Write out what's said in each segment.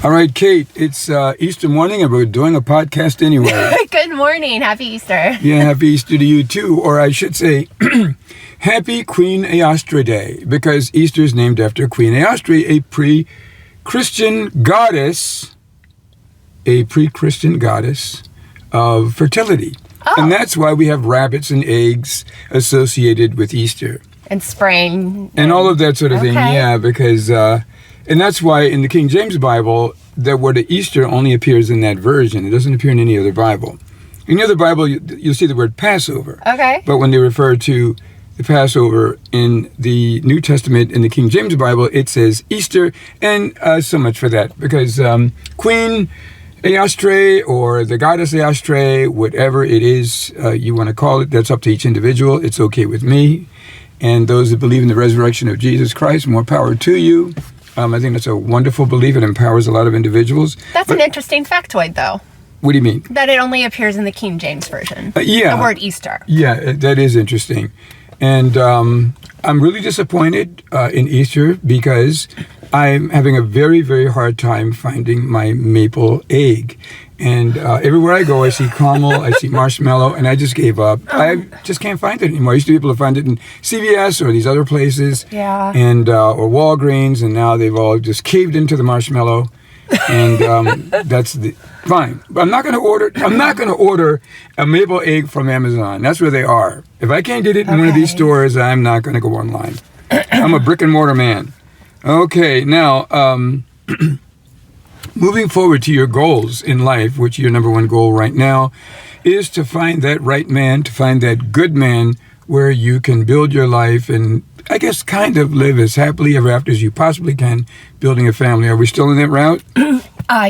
All right, Kate, it's Easter morning and we're doing a podcast anyway. Good morning. Happy Easter. Yeah, happy Easter to you too. Or I should say, Happy Queen Aostre Day, because Easter is named after Queen Aostre, a pre-Christian goddess of fertility. Oh. And that's why we have rabbits and eggs associated with Easter. And spring. And all of that sort of thing, Okay. yeah, because... and that's why in the King James Bible, the word Easter only appears in that version. It doesn't appear in any other Bible. In the other Bible, you'll see the word Passover. Okay. But when they refer to the Passover in the New Testament, in the King James Bible, it says Easter, and so much for that. Because Queen Aostre, or the goddess Aostre, whatever it is you want to call it, that's up to each individual. It's okay with me. And those that believe in the resurrection of Jesus Christ, more power to you. I think that's a wonderful belief. It empowers a lot of individuals. That's an interesting factoid, though. What do you mean? That it only appears in the King James Version. Yeah. The word Easter. Yeah, that is interesting. And I'm really disappointed in Easter because I'm having a very, very hard time finding my maple egg. And everywhere I go, I see caramel, I see marshmallow, and I just gave up. I just can't find it anymore. I used to be able to find it in CVS or these other places, Yeah. and or Walgreens, and now they've all just caved into the marshmallow, and that's fine. But I'm not going to order a maple egg from Amazon. That's where they are. If I can't get it in one of these Okay. stores, I'm not going to go online. I'm a brick and mortar man. Okay, now. Moving forward to your goals in life, which your number one goal right now is to find that right man, to find that good man where you can build your life and, I guess, kind of live as happily ever after as you possibly can, building a family. Are we still in that route?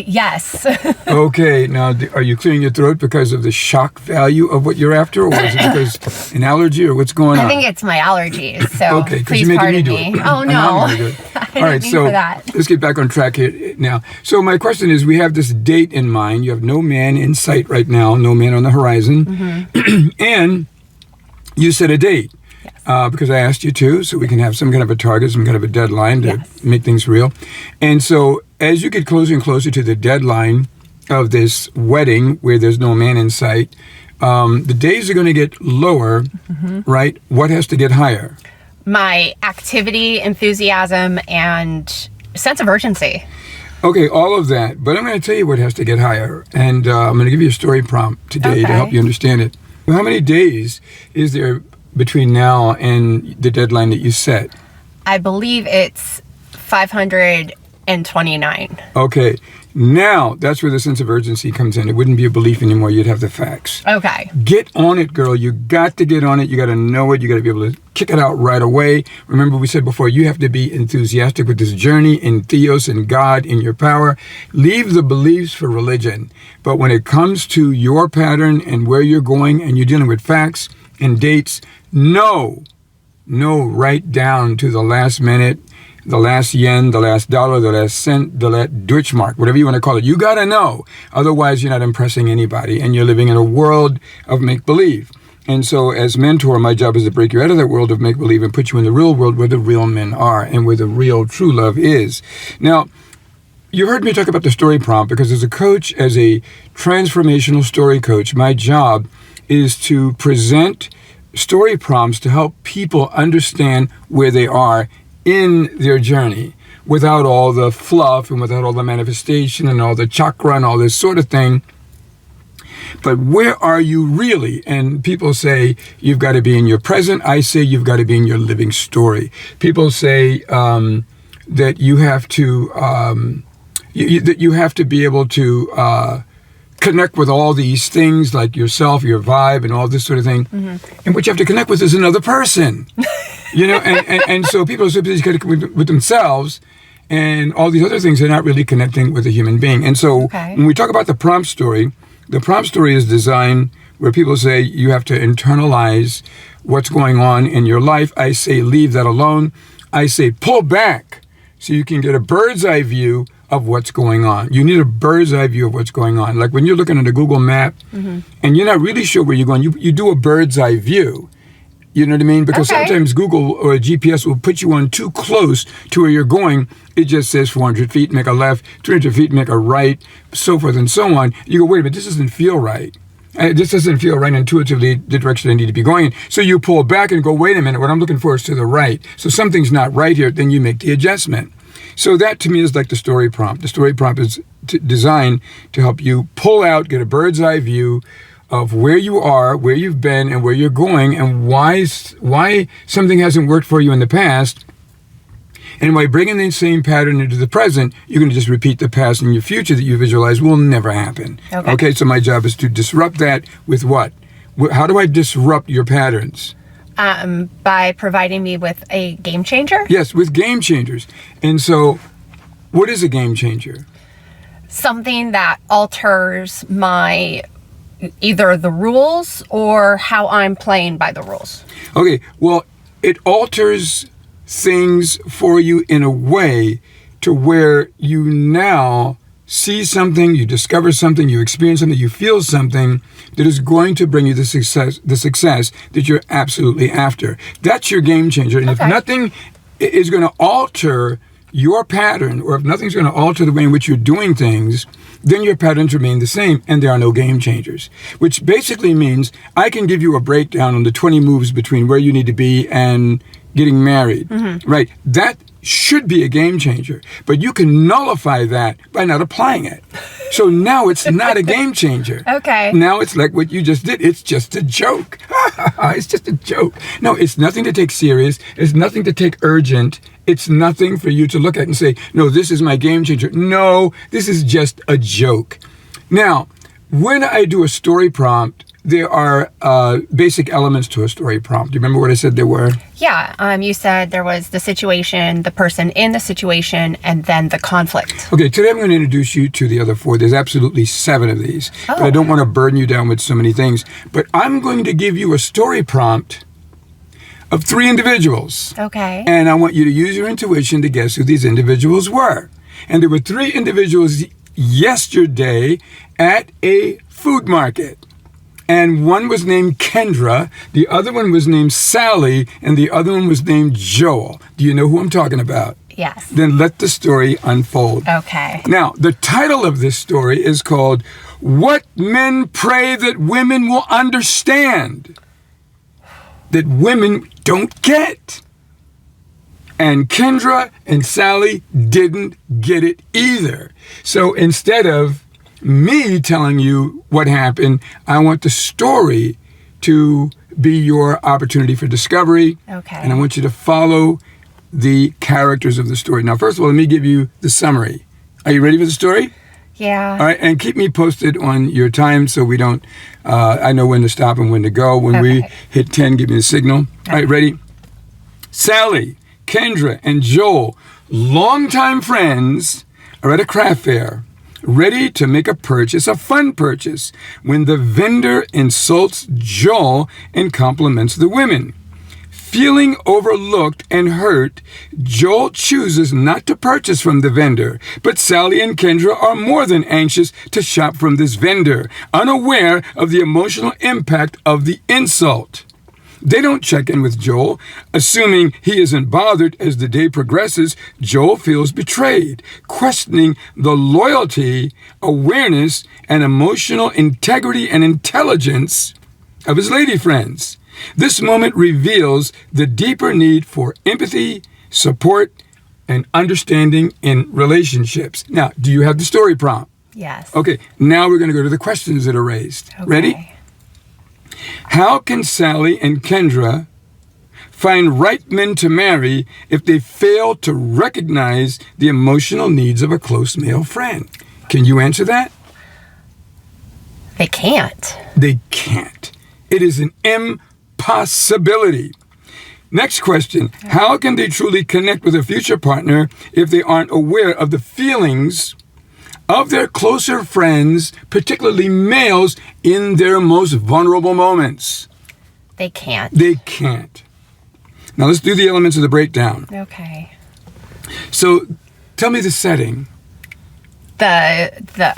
Yes. Okay, now are you clearing your throat because of the shock value of what you're after, or is it because an allergy, or what's going on? I think it's my allergies, so Okay, 'cause please you're making me pardon do me. it. Oh, And I'm no. gonna do it. I All didn't right, mean so for that. let's get back on track here now. So my question is, we have this date in mind. You have no man in sight right now, no man on the horizon. Mm-hmm. And you set a date. Because I asked you to, so we can have some kind of a target, some kind of a deadline to Yes. make things real. And so as you get closer and closer to the deadline of this wedding where there's no man in sight, the days are going to get lower, right? What has to get higher? My activity, enthusiasm, and sense of urgency. Okay, all of that. But I'm going to tell you what has to get higher. And I'm going to give you a story prompt today to Okay. help you understand it. How many days is there between now and the deadline that you set? I believe it's 529. Okay, now that's where the sense of urgency comes in. It wouldn't be a belief anymore. You'd have the facts. Okay. Get on it, girl. You got to get on it. You got to know it. You got to be able to kick it out right away. Remember, we said before, you have to be enthusiastic with this journey in Theos and God in your power. Leave the beliefs for religion. But when it comes to your pattern and where you're going and you're dealing with facts and dates, know right down to the last minute, the last yen, the last dollar, the last cent, the last Deutschmark, whatever you want to call it. You got to know. Otherwise, you're not impressing anybody, and you're living in a world of make-believe. And so as mentor, my job is to break you out of that world of make-believe and put you in the real world where the real men are and where the real true love is. Now, you heard me talk about the story prompt because as a coach, as a transformational story coach, my job is to present story prompts to help people understand where they are in their journey without all the fluff and without all the manifestation and all the chakra and all this sort of thing. But where are you really? And people say you've got to be in your present. I say you've got to be in your living story. People say that you have to that you have to be able to connect with all these things like yourself, your vibe, and all this sort of thing. Mm-hmm. And what you have to connect with is another person. You know, and so people are supposed to connect with themselves and all these other things. They're not really connecting with a human being. And so when we talk about the prompt story is designed where people say you have to internalize what's going on in your life. I say leave that alone. I say pull back so you can get a bird's eye view of what's going on. You need a bird's eye view of what's going on. Like when you're looking at a Google map and you're not really sure where you're going, you do a bird's eye view. You know what I mean? Because Okay. sometimes Google or GPS will put you on too close to where you're going. It just says 400 feet, make a left, 300 feet, make a right, so forth and so on. You go, wait a minute, this doesn't feel right. This doesn't feel right intuitively, the direction I need to be going in. So you pull back and go, wait a minute, what I'm looking for is to the right. So something's not right here, then you make the adjustment. So that to me is like the story prompt. The story prompt is designed to help you pull out, get a bird's eye view of where you are, where you've been, and where you're going, and why something hasn't worked for you in the past. And by bringing the same pattern into the present, you're going to just repeat the past, and your future that you visualize will never happen. Okay, so my job is to disrupt that with what? How do I disrupt your patterns? By providing me with a game changer. Yes, with game changers. And so, what is a game changer? Something that alters my either the rules or how I'm playing by the rules. Okay, well, it alters things for you in a way to where you now see something, you discover something, you experience something, you feel something that is going to bring you the success that you're absolutely after. That's your game changer. And if nothing is going to alter your pattern, or if nothing's going to alter the way in which you're doing things, then your patterns remain the same and there are no game changers. Which basically means I can give you a breakdown on the 20 moves between where you need to be and getting married. Right? That should be a game changer. But you can nullify that by not applying it. So now it's not a game changer. Okay. Now it's like what you just did. It's just a joke. It's just a joke. No, it's nothing to take serious. It's nothing to take urgent. It's nothing for you to look at and say, no, this is my game changer. No, this is just a joke. Now, when I do a story prompt, there are basic elements to a story prompt. Do you remember what I said there were? Yeah, you said there was the situation, the person in the situation, and then the conflict. Okay, today I'm going to introduce you to the other 4. There's absolutely 7 of these. But I don't want to burden you down with so many things. But I'm going to give you a story prompt of 3 individuals. Okay. And I want you to use your intuition to guess who these individuals were. And there were 3 individuals yesterday at a food market. And one was named Kendra, the other one was named Sally, and the other one was named Joel. Do you know who I'm talking about? Yes. Then let the story unfold. Okay. Now, the title of this story is called What Men Pray That Women Will Understand That Women Don't Get. And Kendra and Sally didn't get it either. So instead of me telling you what happened, I want the story to be your opportunity for discovery. Okay. And I want you to follow the characters of the story. Now, first of all, let me give you the summary. Are you ready for the story? Yeah. All right, and keep me posted on your time so we don't, I know when to stop and when to go. When we hit 10, give me a signal. All right, ready? Sally, Kendra, and Joel, longtime friends, are at a craft fair, ready to make a purchase, a fun purchase, when the vendor insults Joel and compliments the women. Feeling overlooked and hurt, Joel chooses not to purchase from the vendor, but Sally and Kendra are more than anxious to shop from this vendor, unaware of the emotional impact of the insult. They don't check in with Joel. Assuming he isn't bothered as the day progresses, Joel feels betrayed, questioning the loyalty, awareness, and emotional integrity and intelligence of his lady friends. This moment reveals the deeper need for empathy, support, and understanding in relationships. Now, do you have the story prompt? Yes. Okay, now we're going to go to the questions that are raised. Okay. Ready? How can Sally and Kendra find right men to marry if they fail to recognize the emotional needs of a close male friend? Can you answer that? They can't. They can't. It is an impossibility. Next question. How can they truly connect with a future partner if they aren't aware of the feelings of their closer friends, particularly males, in their most vulnerable moments? They can't. They can't. Now let's do the elements of the breakdown. Okay. So tell me the setting. A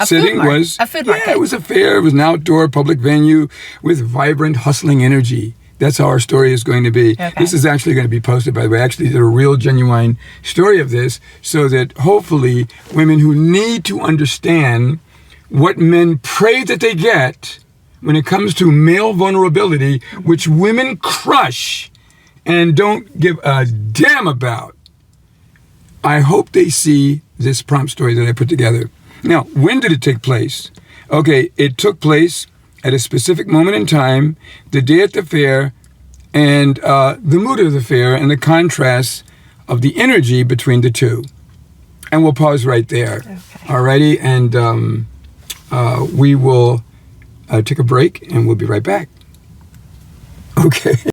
Setting was a food market. Yeah, it was a fair. It was an outdoor public venue with vibrant, hustling energy. That's how our story is going to be. Okay. This is actually going to be posted, by the way. I actually did a real, genuine story of this so that hopefully women who need to understand what men pray that they get when it comes to male vulnerability, which women crush and don't give a damn about. I hope they see this prompt story that I put together. Now, when did it take place? Okay, it took place at a specific moment in time, the day at the fair, and the mood of the fair, and the contrast of the energy between the two. And we'll pause right there. Okay. Alrighty, and we will take a break, and we'll be right back. Okay.